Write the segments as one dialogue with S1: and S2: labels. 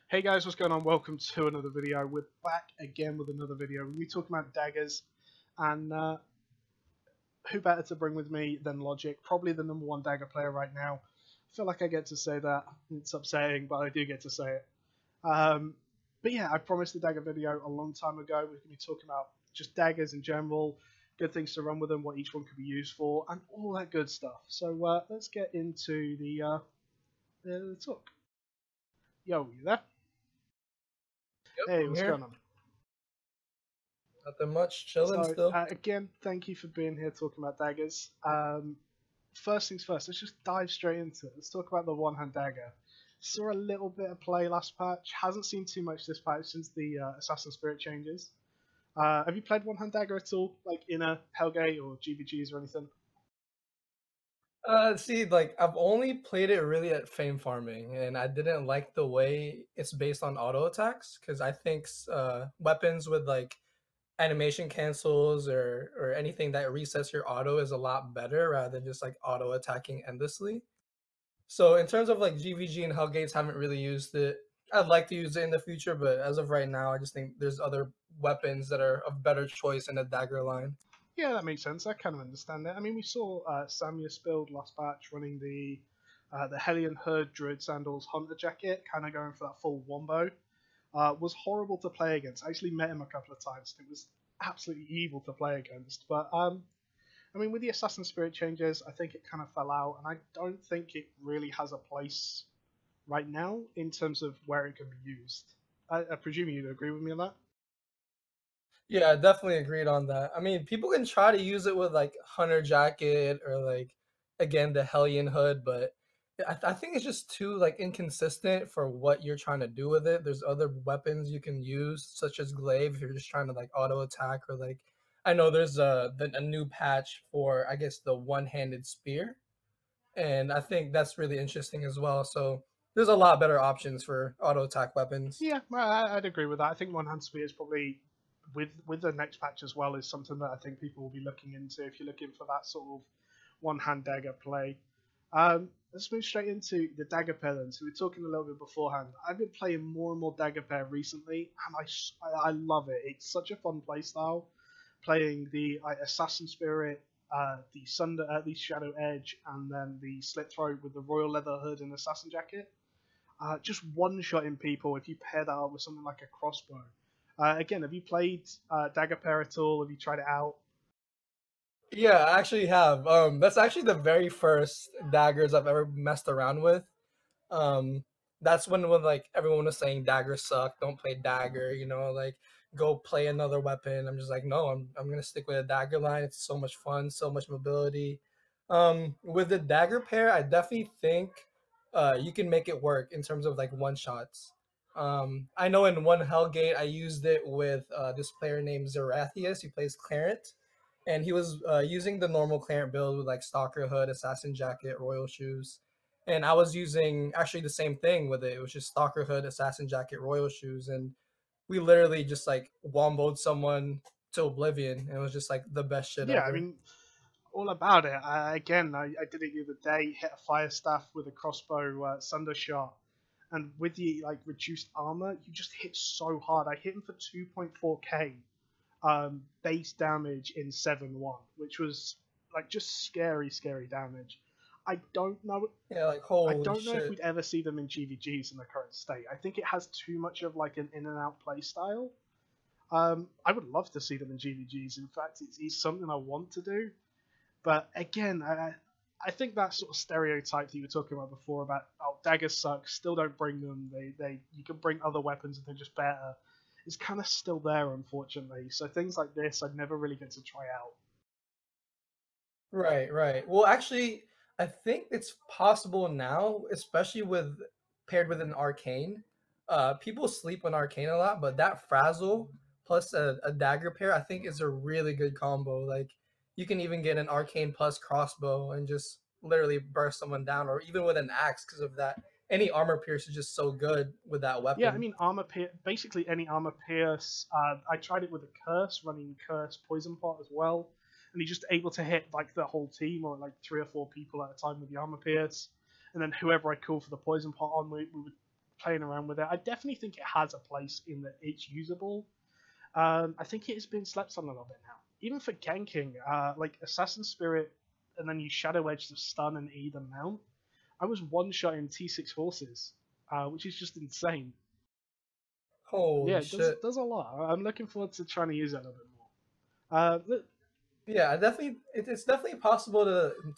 S1: Hey guys, what's going on? Welcome to another video. We're back again with another video. We're going to be talking about daggers, and who better to bring with me than Logic, probably the #1 dagger player right now. I feel like I get to say that. It's upsetting, but I do get to say it. But yeah, I promised a dagger video a long time ago. We're going to be talking about just daggers in general, good things to run with them, what each one could be used for, and all that good stuff. So let's get into the talk. Yo, you there?
S2: Yep,
S1: Hey,
S2: I'm
S1: what's
S2: here.
S1: going on?
S2: Nothing much, chilling
S1: So,
S2: still.
S1: again, thank you for being here talking about daggers. First things first, let's just dive straight into it. Let's talk about the one-hand dagger. Saw a little bit of play last patch. Hasn't seen too much this patch since the Assassin Spirit changes. Have you played one-hand dagger at all, like in a Hellgate or GVGs or anything?
S2: I've only played it really at fame farming, and I didn't like the way it's based on auto attacks because I think weapons with like animation cancels or anything that resets your auto is a lot better rather than just like auto attacking endlessly. So in terms of like GVG and Hellgates, haven't really used it. I'd like to use it in the future, but as of right now, I just think there's other weapons that are of better choice in the dagger line.
S1: Yeah, that makes sense. I kind of understand that. I mean, we saw Samus build last patch running the Hellion Hood, Druid Sandals, Hunter Jacket, kind of going for that full wombo. Was horrible to play against. I actually met him a couple of times. It was absolutely evil to play against. But I mean, with the Assassin Spirit changes, I think it kind of fell out, and I don't think it really has a place right now in terms of where it can be used. I presume you'd agree with me on that.
S2: Yeah, I definitely agreed on that. I mean, people can try to use it with like Hunter Jacket or like again the Hellion Hood, but I think it's just too like inconsistent for what you're trying to do with it. There's other weapons you can use, such as Glaive, if you're just trying to like auto attack or like I know there's a new patch for I guess the one-handed spear, and I think that's really interesting as well. So there's a lot better options for auto attack weapons.
S1: Yeah, I'd agree with that. I think One Hand Spear is probably with the next patch as well is something that I think people will be looking into if you're looking for that sort of one hand dagger play. Let's move straight into the dagger pair then. So we were talking a little bit beforehand. I've been playing more and more dagger pair recently, and I love it. It's such a fun playstyle. Playing the Assassin Spirit, the Shadow Edge, and then the Slit Throat with the Royal Leather Hood and Assassin Jacket. Just one-shotting people if you pair that up with something like a crossbow. Again, have you played Dagger Pair at all? Have you tried it out?
S2: Yeah, I actually have. That's actually the very first daggers I've ever messed around with. Um, that's when like everyone was saying daggers suck, don't play dagger, like go play another weapon. I'm just like, no, I'm gonna stick with a dagger line. It's so much fun, so much mobility. With the dagger pair, I definitely think you can make it work in terms of like one shots. I know in one Hellgate I used it with this player named Zerathius. He plays Clarent, and he was using the normal Clarent build with like Stalker Hood, Assassin Jacket, Royal Shoes, and I was using actually the same thing with it. It was just Stalker Hood, Assassin Jacket, Royal Shoes, and we literally just like womboed someone to oblivion. It was just like the best shit
S1: Yeah, I
S2: ever.
S1: mean, all about it. I did it the other day. Hit a fire staff with a crossbow sunder shot, and with the like reduced armor, you just hit so hard. I hit him for 2.4k base damage in 7-1, which was like just scary damage. I don't know.
S2: Yeah, like
S1: I
S2: holy
S1: don't know if
S2: shit.
S1: we'd ever see them in GVGs in the current state. I think it has too much of like an in and out play style. I would love to see them in GVGs. In fact, it's something I want to do. But again, I think that sort of stereotype that you were talking about before about daggers suck, still don't bring them. They you can bring other weapons and they're just better. Is kind of still there, unfortunately. So things like this, I'd never really get to try out.
S2: Right, right. Well, actually, I think it's possible now, especially with paired with an arcane. People sleep on arcane a lot, but that frazzle plus a dagger pair, I think is a really good combo. Like you can even get an arcane plus crossbow and just literally burst someone down, or even with an axe because of that. Any armor pierce is just so good with that
S1: Yeah, I
S2: weapon.
S1: mean basically any armor pierce. I tried it with a curse, running curse poison pot as well, and you're just able to hit like the whole team or like 3 or 4 people at a time with the armor pierce, and then whoever I call for the poison pot on, we would playing around with it. I definitely think it has a place in that it's usable. I think it has been slept on a little bit now. Even for ganking, like Assassin Spirit, and then you Shadow Edge to stun and E the mount. I was one-shotting T6 horses, which is just insane. Yeah,
S2: Holy
S1: it does
S2: shit.
S1: does a lot. I'm looking forward to trying to use it a little bit more.
S2: Yeah, it's definitely possible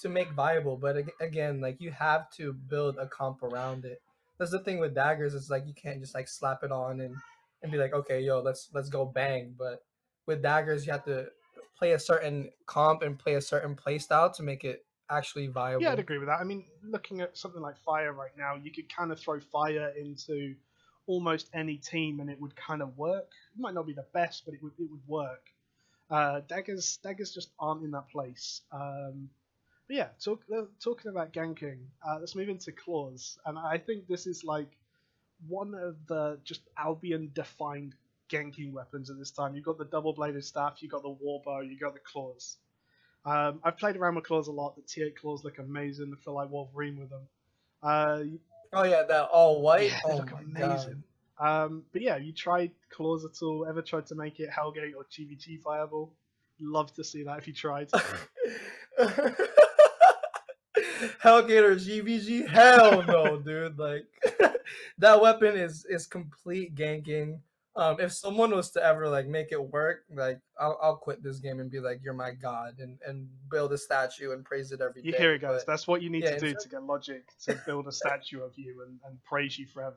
S2: to make viable, but again, like you have to build a comp around it. That's the thing with daggers. It's like you can't just like slap it on and be like, okay, yo, let's go bang. But with daggers, you have to play a certain comp and play a certain play style to make it actually
S1: Yeah, I'd
S2: viable.
S1: agree with that. I mean, looking at something like Fire right now, you could kind of throw Fire into almost any team and it would kind of work. It might not be the best, but it would work. Daggers just aren't in that place. But yeah, talking about ganking, let's move into claws, and I think this is like one of the just Albion defined ganking weapons at this time. You've got the double bladed staff, you've got the warbow, you've got the claws. I've played around with claws a lot. The T8 claws look amazing. I feel like Wolverine with them. Uh,
S2: Oh yeah, that all white.
S1: yeah, they
S2: Oh
S1: look
S2: my god.
S1: amazing. But yeah, you tried claws at all? Ever tried to make it Hellgate or GVT viable? Love to see that if you tried.
S2: Hellgator GVG? Hell no, dude. Like that weapon is complete ganking. If someone was to ever like make it work, like I'll quit this game and be like, you're my god, and build a statue and praise it every
S1: You
S2: day.
S1: hear it, guys.
S2: But
S1: That's what you need
S2: yeah,
S1: to do to get Logic to build a statue of you and praise you forever.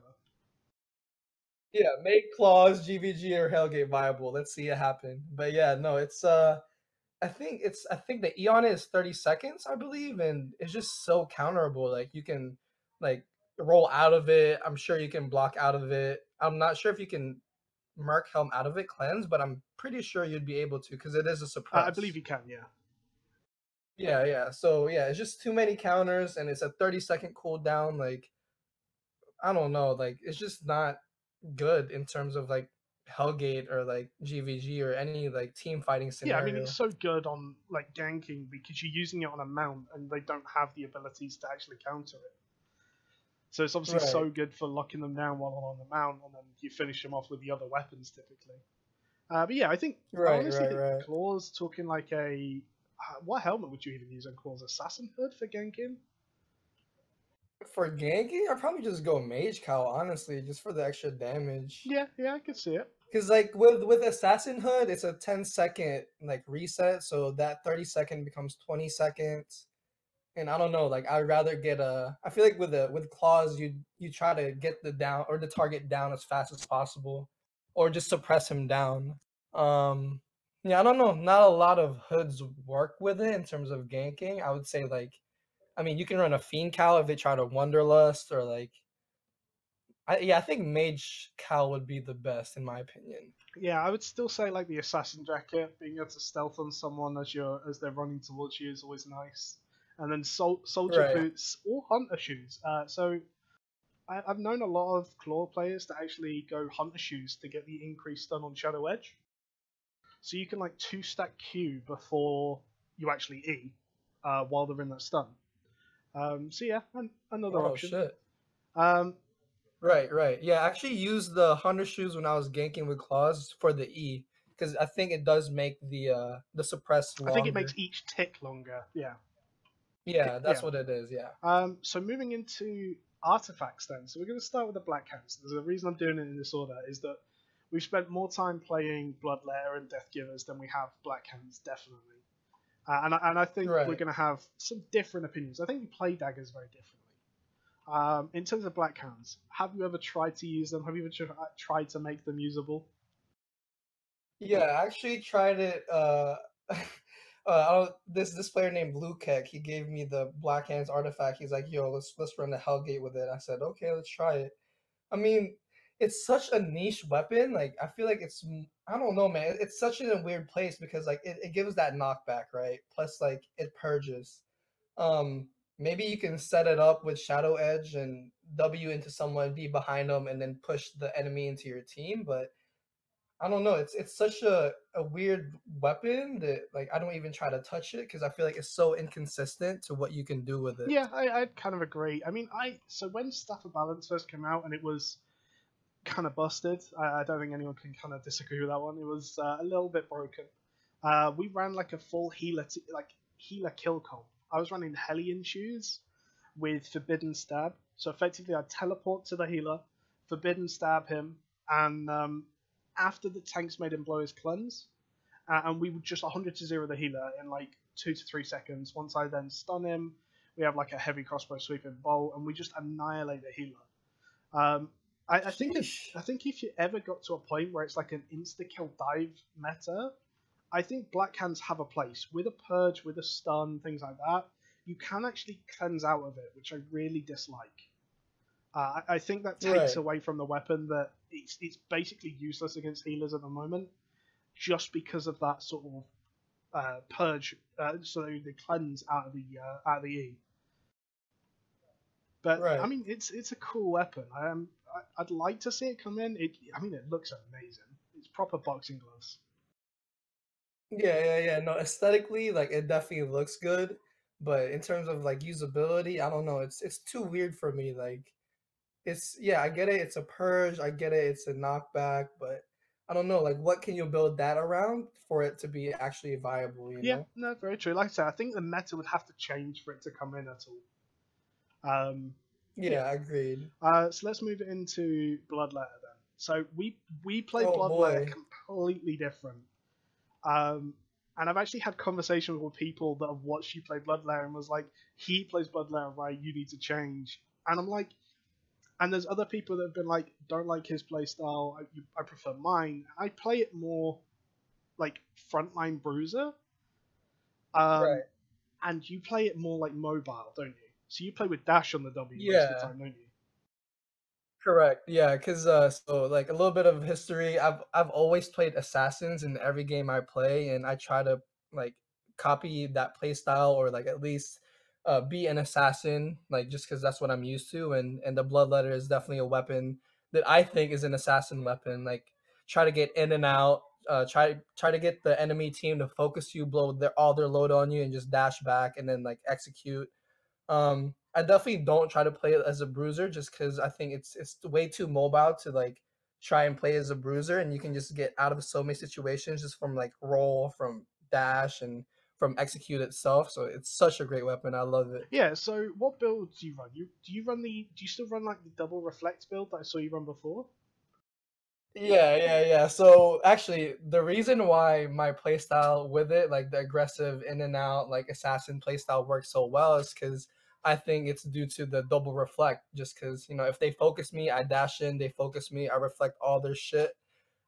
S2: yeah, make claws, GVG or Hellgate viable. Let's see it happen. But yeah, no, it's I think the Eon is 30 seconds, I believe, and it's just so counterable. Like you can like roll out of it. I'm sure you can block out of it. I'm not sure if you can Mark Helm out of it cleanse, but I'm pretty sure you'd be able to because it is a
S1: I believe
S2: suppress.
S1: you can, yeah.
S2: Yeah, yeah. So yeah, it's just too many counters and it's a 30-second cooldown. Like I don't know, like it's just not good in terms of like Hellgate or like GVG or any like team fighting
S1: Yeah, I mean it's
S2: scenario.
S1: so good on like ganking because you're using it on a mount and they don't have the abilities to actually counter it. So it's obviously
S2: Right,
S1: so good for locking them down while on the mount, and then you finish them off with the other weapons typically. But yeah, I
S2: right,
S1: honestly
S2: right,
S1: think
S2: right.
S1: claws talking like a what helmet would you even use on claws? Assassin hood for ganking?
S2: For ganking, I'd probably just go Mage Cowl, honestly, just for the extra damage.
S1: Yeah, yeah, I could see it.
S2: Cause like with Assassin Hood, it's a 10-second like reset, so that 30-second becomes 20 seconds. And I don't know, like I'd rather get a. I feel like with claws, you try to get the down or the target down as fast as possible, or just suppress him down. Um, yeah, I don't know. Not a lot of hoods work with it in terms of ganking. I would say like, I mean, you can run a Fiend Cowl if they try to Wonderlust or like I think Mage Cal would be the best in my opinion.
S1: Yeah, I would still say like the assassin jacket, being able to stealth on someone as they're running towards you is always nice. And then soldier
S2: Right.
S1: boots or hunter shoes. I've known a lot of claw players to actually go hunter shoes to get the increased stun on Shadow Edge. So you can like two stack Q before you actually E, while they're in that stun. So yeah, another
S2: Oh
S1: option.
S2: shit.
S1: Um,
S2: Right, right. Yeah, I actually used the Hunter shoes when I was ganking with claws for the E because I think it does make the suppress
S1: I think it makes
S2: longer.
S1: each tick longer. Yeah,
S2: Yeah,
S1: yeah.
S2: that's what it is. Yeah.
S1: So moving into artifacts then. So we're going to start with the Black Hands. There's a reason I'm doing it in this order is that we've spent more time playing Bloodletter and Death Givers than we have Black Hands, definitely. And I think we're
S2: Right.
S1: going to have some different opinions. I think we play daggers very differently. In terms of Black Hands, have you ever tried to use them? Have you ever tried to make them usable?
S2: Yeah, I actually tried it. This player named Blue Keck, he gave me the Black Hands artifact. He's like, "Yo, let's run the Hellgate with it." I said, "Okay, let's try it." I mean, it's such a niche weapon. Like, I feel like I don't know, man. It's such in a weird place because like it gives that knockback, right? Plus, like it purges. Um, Maybe you can set it up with Shadow Edge and W into someone, be behind them, and then push the enemy into your team, but I don't know. It's such a weird weapon that like I don't even try to touch it because I feel like it's so inconsistent to what you can do with it.
S1: Yeah, I kind of agree. I mean, so when Staff of Balance first came out and it was kind of busted, I don't think anyone can kind of disagree with that one. It was a little bit broken. We ran like a full healer kill comp. I was running Hellion shoes with Forbidden Stab. So effectively, I'd teleport to the healer, Forbidden Stab him, and after the tanks made him blow his cleanse, and we would just 100 to 0 the healer in like 2 to 3 seconds. Once I then stun him, we have like a heavy crossbow sweeping bolt, and we just annihilate the healer. I think if you ever got to a point where it's like an insta kill dive meta, I think Black Hands have a place with a purge, with a stun, things like that. You can actually cleanse out of it, which I really dislike. I think that takes away from the weapon that it's basically useless against healers at the moment, just because of that sort of purge, so the cleanse out of the E. But I mean, it's a cool weapon. I'd like to see it come in. It looks amazing. It's proper boxing gloves.
S2: Yeah. No, aesthetically, like it definitely looks good, but in terms of like usability, I don't know. It's too weird for me. Like it's I get it. It's a purge. I get it. It's a knockback, but I don't know. Like, what can you build that around for it to be actually viable? You
S1: Yeah,
S2: know?
S1: no, very true. Like I said, I think the meta would have to change for it to come in at all.
S2: Yeah, agreed.
S1: So let's move into Bloodletter then. So we play
S2: Oh
S1: Bloodletter
S2: boy.
S1: completely different. And I've actually had conversations with people that have watched you play Bloodletter and was like, he plays Bloodletter right, you need to change. And I'm like, and there's other people that have been like, don't like his playstyle, I prefer mine. I play it more like frontline bruiser.
S2: Right.
S1: And you play it more like mobile, don't you? So you play with dash on the W most of the
S2: Yeah.
S1: time, don't you?
S2: Correct. Yeah, because so like a little bit of history. I've always played assassins in every game I play, and I try to like copy that play style or like at least be an assassin, like just because that's what I'm used to. And the bloodletter is definitely a weapon that I think is an assassin weapon. Like try to get in and out. Try to get the enemy team to focus you, blow all their load on you, and just dash back and then like execute. I definitely don't try to play it as a bruiser just because I think it's way too mobile to like try and play as a bruiser, and you can just get out of so many situations just from like roll, from dash, and from execute itself. So it's such a great weapon. I love it.
S1: Yeah. So what build do you run? Do you still run like the double reflect build that I saw you run before?
S2: Yeah. So actually, the reason why my playstyle with it, like the aggressive in and out, like assassin playstyle, works so well is because I think it's due to the double reflect. Just because if they focus me, I dash in. They focus me, I reflect all their shit,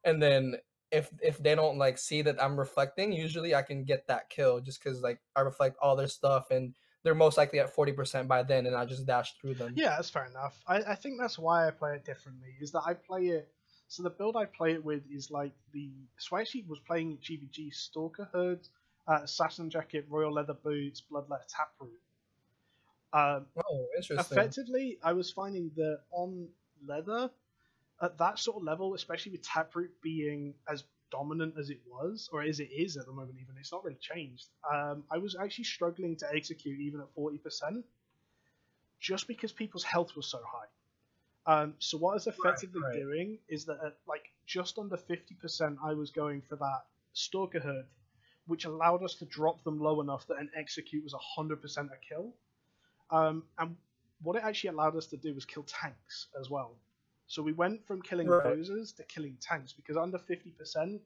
S2: and then if they don't like see that I'm reflecting, usually I can get that kill just because like I reflect all their stuff and they're most likely at 40% by then, and I just dash through them.
S1: Yeah, that's fair enough. I think that's why I play it differently. Is that I play it. So the build I play it with is like the. So I actually was playing GVG Stalker Hood, Assassin Jacket, Royal Leather Boots, Bloodletter Taproot.
S2: Oh, interesting.
S1: Effectively, I was finding that on leather, at that sort of level, especially with Taproot being as dominant as it was, or as it is at the moment, even it's not really changed. I was actually struggling to execute even at 40%, just because people's health was so high. So what I was effectively doing is that at like just under 50%, I was going for that Stalker Hood, which allowed us to drop them low enough that an execute was 100% a kill. And what it actually allowed us to do was kill tanks as well. So we went from killing bruisers to killing tanks, because under 50%,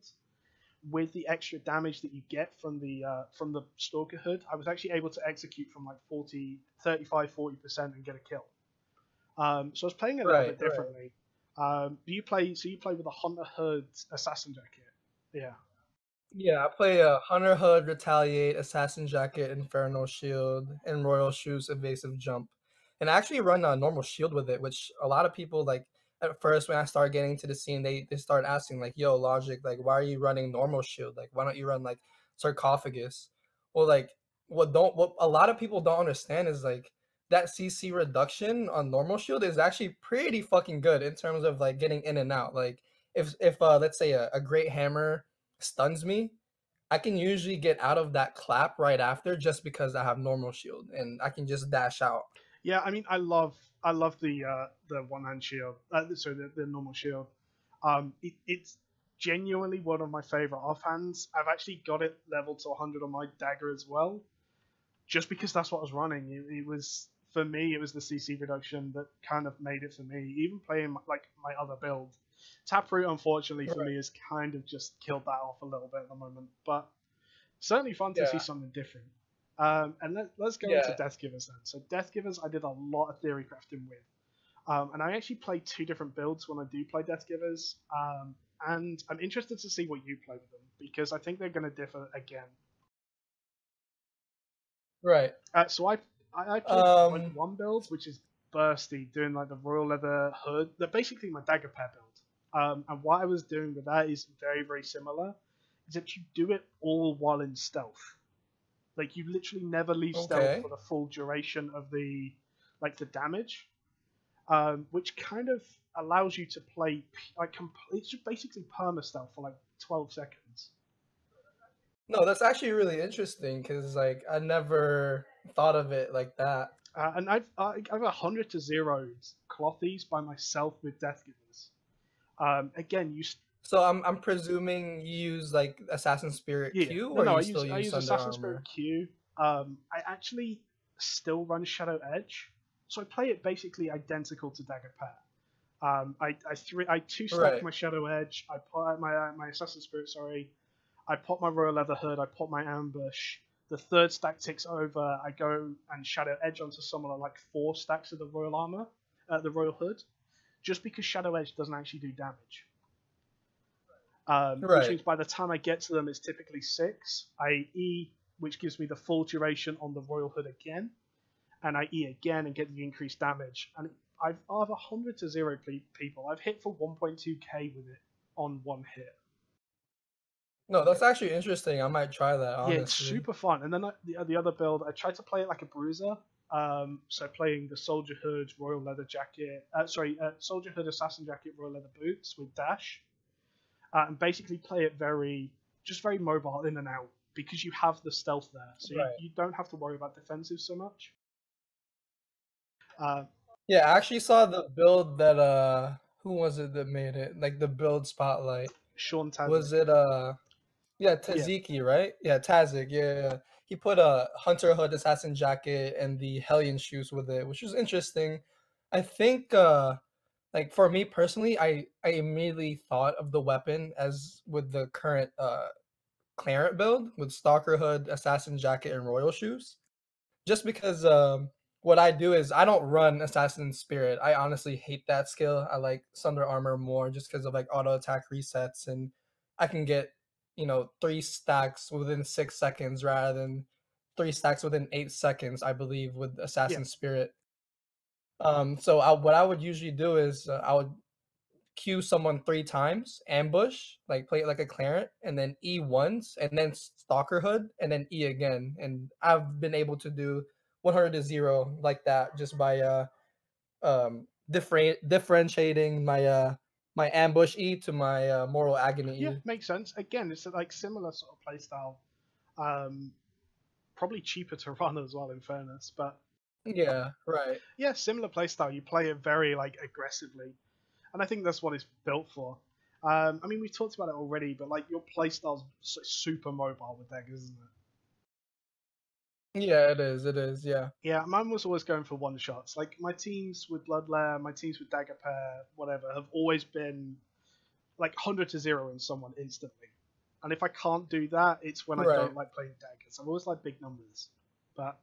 S1: with the extra damage that you get from the Stalker Hood, I was actually able to execute from like 35-40% and get a kill. So I was playing a little bit differently. You play with a Hunter Hood Assassin Jacket? Yeah.
S2: Yeah, I play a Hunter Hood, Retaliate, Assassin Jacket, Inferno Shield, and Royal Shoes, Evasive Jump. And I actually run a normal shield with it, which a lot of people, like, at first when I started getting into the scene, they start asking, like, yo, Logic, like, why are you running normal shield? Like, why don't you run, like, Sarcophagus? Well, like, what a lot of people don't understand is, like, that CC reduction on normal shield is actually pretty fucking good in terms of, like, getting in and out. Like, if let's say a great hammer stuns me, I can usually get out of that clap right after just because I have normal shield and I can just dash out.
S1: Yeah, I mean, I love the one hand shield. Sorry, the normal shield. It's genuinely one of my favorite offhands. I've actually got it leveled to 100 on my dagger as well, just because that's what I was running. It was for me. It was the CC reduction that kind of made it for me. Even playing like my other build, Taproot, unfortunately for
S2: Right.
S1: me, has kind of just killed that off a little bit at the moment. But certainly fun to see
S2: Yeah.
S1: something different. And let's go into
S2: Yeah.
S1: Death Givers then. So Death Givers, I did a lot of theory crafting with, and I actually play two different builds when I do play Death Givers. And I'm interested to see what you play with them because I think they're going to differ again.
S2: Right.
S1: So I played like
S2: Um.
S1: one build which is bursty, doing like the royal leather hood. They're basically my dagger pair build. And what I was doing with that is very similar. Is that you do it all while in stealth. Like you literally never leave stealth
S2: Okay.
S1: for the full duration of the damage, which kind of allows you to play it's just basically perma stealth for like 12 seconds.
S2: No, that's actually really interesting because like I never thought of it like that.
S1: And I've 100 to 0 clothies by myself with Death Givers. Again,
S2: So I'm presuming you use like Assassin Spirit
S1: yeah,
S2: Q
S1: no,
S2: or
S1: no,
S2: you still
S1: I
S2: use
S1: use
S2: Thunder
S1: Assassin's Spirit
S2: Armor.
S1: Q. I actually still run Shadow Edge, so I play it basically identical to Dagger Pair. I two stack
S2: Right.
S1: my Shadow Edge. I put my Assassin's Spirit. Sorry, I pop my Royal Leather Hood. I pop my Ambush. The third stack ticks over. I go and Shadow Edge onto someone at like 4 stacks of the Royal Armor, the Royal Hood, just because Shadow Edge doesn't actually do damage. Which
S2: Right.
S1: means by the time I get to them, it's typically 6. I E, which gives me the full duration on the Royal Hood again, and I E again and get the increased damage. And I've 100 to 0 people. I've hit for 1.2k with it on one hit.
S2: No, that's actually interesting. I might try that
S1: Yeah, it's
S2: honestly.
S1: super fun. And then the other build, I tried to play it like a bruiser. So playing the Soldier Hood, Royal Leather Jacket, Soldier Hood, Assassin Jacket, Royal Leather Boots with dash, and basically play it very mobile in and out because you have the stealth there, so
S2: Right.
S1: you don't have to worry about defensive so much. Uh,
S2: Yeah, I actually saw the build that who was it that made it? Like the build spotlight.
S1: Sean Tazik,
S2: Was it yeah,
S1: yeah,
S2: Taziki, right? Yeah, Tazik. Yeah, yeah. He put a Hunter Hood assassin jacket and the Hellion shoes with it, which was interesting. I think like for me personally, I immediately thought of the weapon as with the current Clarent build with Stalker Hood, Assassin Jacket, and Royal Shoes. Just because what I do is I don't run Assassin Spirit. I honestly hate that skill. I like Thunder Armor more just because of like auto attack resets and I can get, 3 stacks within 6 seconds rather than 3 stacks within 8 seconds, I believe, with
S1: yeah,
S2: Assassin Spirit. So what I would usually do is I would Q someone 3 times, ambush, like play it like a Clarent, and then E once, and then Stalker Hood, and then E again. And I've been able to do 100 to 0 like that just by differentiating my ambush E to my moral agony
S1: yeah,
S2: E.
S1: makes sense. Again, it's like similar sort of playstyle. Um, Probably cheaper to run as well, in fairness, but
S2: Yeah, right.
S1: yeah, similar playstyle. You play it very like aggressively, and I think that's what it's built for. I mean, we've talked about it already, but like your playstyle's super mobile with Daggers, isn't it?
S2: Yeah, it is. It is. Yeah.
S1: Yeah, mine was always going for one shots. Like my teams with Bloodlair, my teams with Dagger Pair, whatever, have always been like 100 to 0 in someone instantly. And if I can't do that, it's when I
S2: Right.
S1: don't like playing daggers. I've always liked big numbers. But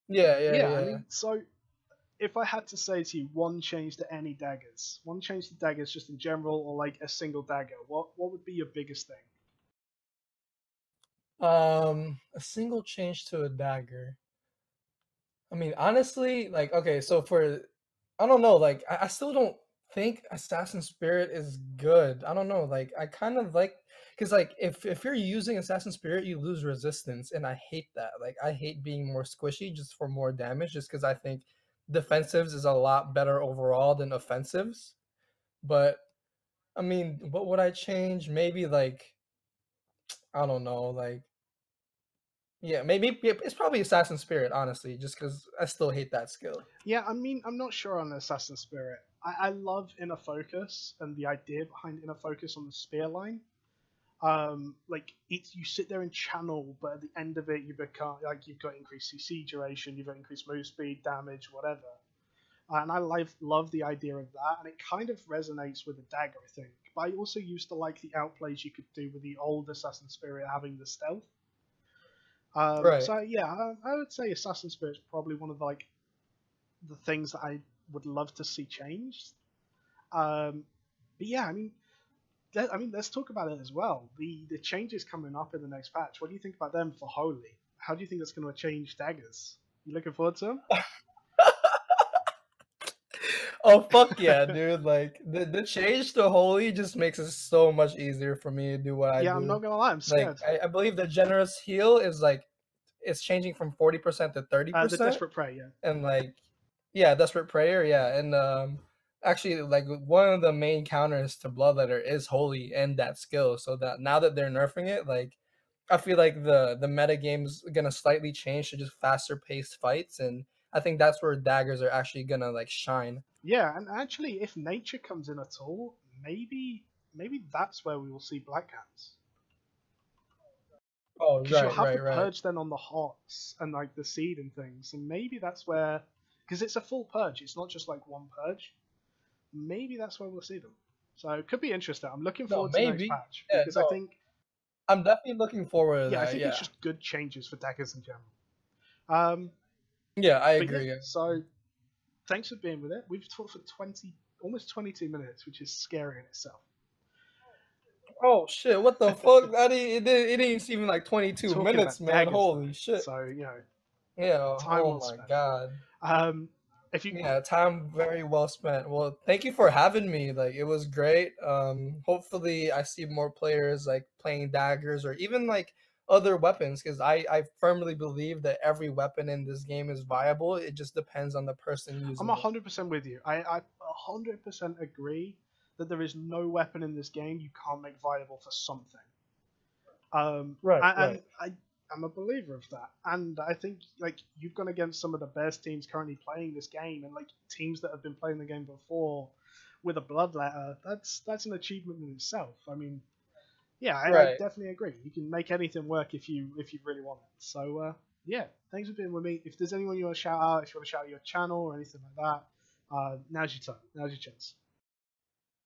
S2: Yeah. Yeah.
S1: yeah, I
S2: Yeah.
S1: mean, so if I had to say to you one change to any daggers, one change to daggers just in general, or like a single dagger, what would be your biggest thing?
S2: A single change to a dagger. I mean, honestly, like, okay, so for, I don't know, like, I still don't think Assassin's Spirit is good. I don't know, like, I kind of like, because, like, if you're using Assassin's Spirit, you lose resistance, and I hate that. Like, I hate being more squishy just for more damage, just because I think defensives is a lot better overall than offensives. But I mean, what would I change? Maybe like I don't know, like yeah, maybe yeah, it's probably Assassin Spirit, honestly, just because I still hate that skill.
S1: Yeah, I mean, I'm not sure on Assassin Spirit. I love Inner Focus and the idea behind Inner Focus on the spear line. Like it's you sit there and channel, but at the end of it, you become like you've got increased CC duration, you've got increased move speed, damage, whatever. And I love the idea of that, and it kind of resonates with the dagger, I think. But I also used to like the outplays you could do with the old Assassin Spirit having the stealth.
S2: Right.
S1: So yeah, I would say Assassin Spirit is probably one of the things that I would love to see changed. Um, but yeah, let's talk about it as well. The changes coming up in the next patch. What do you think about them for Holy? How do you think that's going to change daggers? You looking forward to them?
S2: Oh fuck yeah, dude! Like the change to holy just makes it so much easier for me to do what I
S1: Yeah, I'm
S2: do.
S1: not gonna lie, I'm
S2: Like
S1: scared.
S2: I believe the generous heal is like it's changing from 40% to thirty
S1: The
S2: percent,
S1: Desperate Prey, yeah.
S2: and like yeah, desperate prayer, yeah, and actually like one of the main counters to bloodletter is holy and that skill. So that now that they're nerfing it, like I feel like the meta game's gonna slightly change to just faster paced fights, and I think that's where daggers are actually gonna like shine.
S1: Yeah, and actually, if nature comes in at all, maybe that's where we will see Black Cats.
S2: Oh
S1: Because you'll
S2: right,
S1: have the
S2: right, right.
S1: purge then on the hots and like the seed and things, and maybe that's where, because it's a full purge, it's not just like one purge. Maybe that's where we'll see them. So it could be interesting. I'm looking
S2: No,
S1: forward to the next
S2: maybe.
S1: patch
S2: Yeah,
S1: because I
S2: no.
S1: think,
S2: I'm definitely looking forward to
S1: yeah, I
S2: that.
S1: think it's
S2: Yeah.
S1: just good changes for daggers in general. Um,
S2: Yeah, I
S1: but yeah,
S2: agree.
S1: so thanks for being with it. We've talked for 20, almost 22 minutes, which is scary in itself.
S2: Oh shit! What the fuck? It didn't even like 22
S1: Talking
S2: minutes,
S1: about
S2: man.
S1: daggers
S2: Holy
S1: though,
S2: shit!
S1: so
S2: Yeah.
S1: time
S2: Oh
S1: well
S2: my
S1: spent.
S2: god.
S1: Um, if you
S2: Yeah, time very well spent. Well, thank you for having me. Like it was great. Hopefully I see more players like playing daggers or even like other weapons because I firmly believe that every weapon in this game is viable. It just depends on the person
S1: I'm
S2: using it.
S1: 100% with you. I 100% agree that there is no weapon in this game you can't make viable for something.
S2: Right,
S1: And
S2: right.
S1: I'm a believer of that. And I think like you've gone against some of the best teams currently playing this game, and like teams that have been playing the game before with a bloodletter. That's an achievement in itself. I mean, yeah, I
S2: Right.
S1: definitely agree. You can make anything work if you really want it. So yeah, thanks for being with me. If there's anyone you want to shout out, if you want to shout out your channel or anything like that, now's your time. Now's your chance.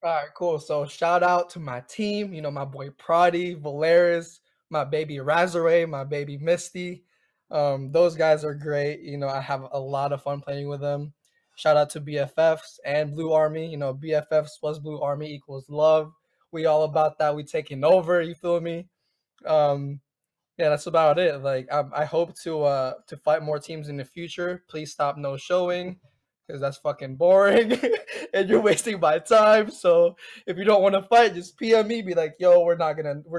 S2: All right, cool. So shout out to my team, my boy Prodi, Valeris, my baby Razore, my baby Misty. Those guys are great. I have a lot of fun playing with them. Shout out to BFFs and Blue Army. BFFs plus Blue Army equals love. We all about that. We taking over. You feel me? Um, yeah, that's about it. Like I hope to fight more teams in the future. Please stop no showing because that's fucking boring and you're wasting my time. So if you don't want to fight, just PM me. Be like, yo, we're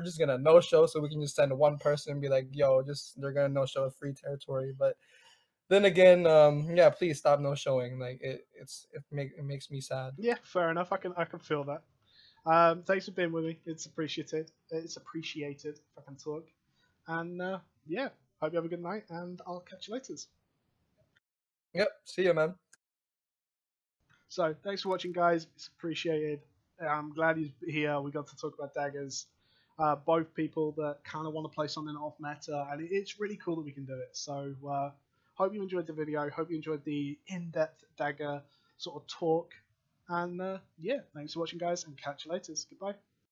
S2: just gonna no show, so we can just send one person and be like, yo, just they're gonna no show free territory. But then again, yeah, please stop no showing. Like it makes me sad.
S1: Yeah, fair enough. I can feel that. Thanks for being with me. It's appreciated. It's appreciated if I can talk. And yeah, hope you have a good night, and I'll catch you later.
S2: Yep. See you, man.
S1: So thanks for watching, guys. It's appreciated. I'm glad he's here. We got to talk about daggers. Both people that kind of want to play something off meta, and it's really cool that we can do it. So hope you enjoyed the video. Hope you enjoyed the in-depth dagger sort of talk. And yeah, thanks for watching, guys, and catch you later. Goodbye.